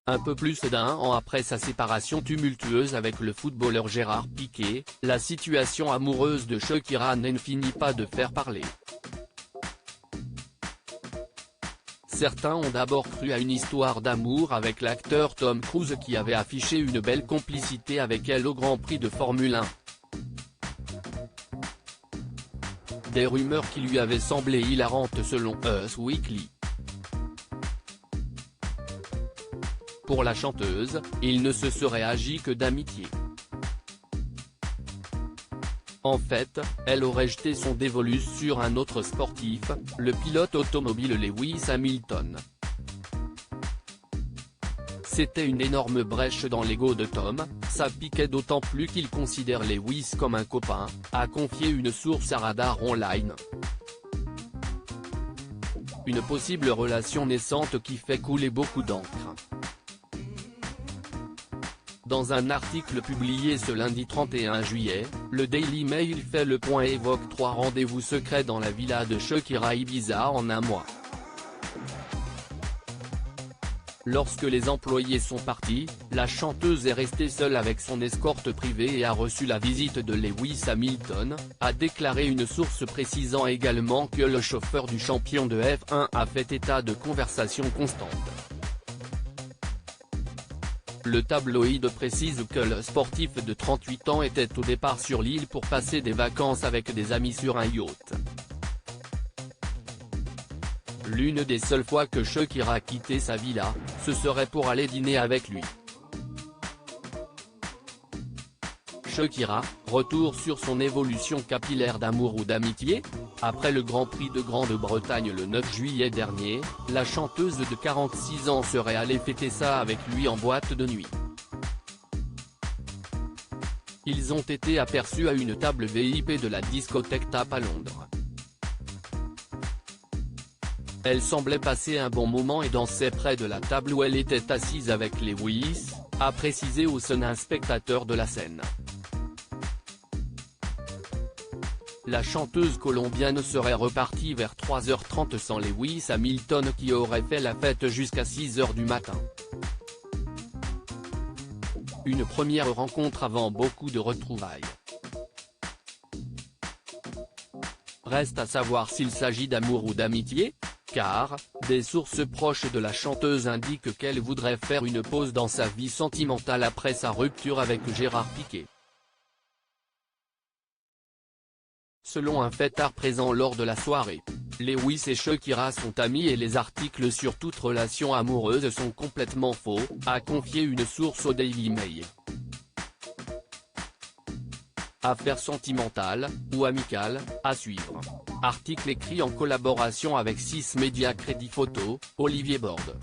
Un peu plus d'un an après sa séparation tumultueuse avec le footballeur Gérard Piqué, la situation amoureuse de Shakira n'en finit pas de faire parler. Certains ont d'abord cru à une histoire d'amour avec l'acteur Tom Cruise qui avait affiché une belle complicité avec elle au Grand Prix de Formule 1. Des rumeurs qui lui avaient semblé hilarantes selon Us Weekly. Pour la chanteuse, il ne se serait agi que d'amitié. En fait, elle aurait jeté son dévolu sur un autre sportif, le pilote automobile Lewis Hamilton. C'était une énorme brèche dans l'ego de Tom, ça piquait d'autant plus qu'il considère Lewis comme un copain, a confié une source à Radar Online. Une possible relation naissante qui fait couler beaucoup d'encre. Dans un article publié ce lundi 31 juillet, le Daily Mail fait le point et évoque 3 rendez-vous secrets dans la villa de Shakira Ibiza en un mois. Lorsque les employés sont partis, la chanteuse est restée seule avec son escorte privée et a reçu la visite de Lewis Hamilton, a déclaré une source précisant également que le chauffeur du champion de F1 a fait état de conversations constantes. Le tabloïd précise que le sportif de 38 ans était au départ sur l'île pour passer des vacances avec des amis sur un yacht. L'une des seules fois que Shakira quittait sa villa, ce serait pour aller dîner avec lui. Shakira, retour sur son évolution capillaire d'amour ou d'amitié? Après le Grand Prix de Grande-Bretagne le 9 juillet dernier, la chanteuse de 46 ans serait allée fêter ça avec lui en boîte de nuit. Ils ont été aperçus à une table VIP de la discothèque TAP à Londres. Elle semblait passer un bon moment et dansait près de la table où elle était assise avec Lewis, a précisé au Sun un spectateur de la scène. La chanteuse colombienne serait repartie vers 3h30 sans Lewis Hamilton qui aurait fait la fête jusqu'à 6h du matin. Une première rencontre avant beaucoup de retrouvailles. Reste à savoir s'il s'agit d'amour ou d'amitié, car, des sources proches de la chanteuse indiquent qu'elle voudrait faire une pause dans sa vie sentimentale après sa rupture avec Gérard Piqué. Selon un fêtard présent lors de la soirée, Lewis et Shakira sont amis et les articles sur toute relation amoureuse sont complètement faux, a confié une source au Daily Mail. Affaire sentimentale, ou amicale, à suivre. Article écrit en collaboration avec 6 médias Crédit Photo, Olivier Borde.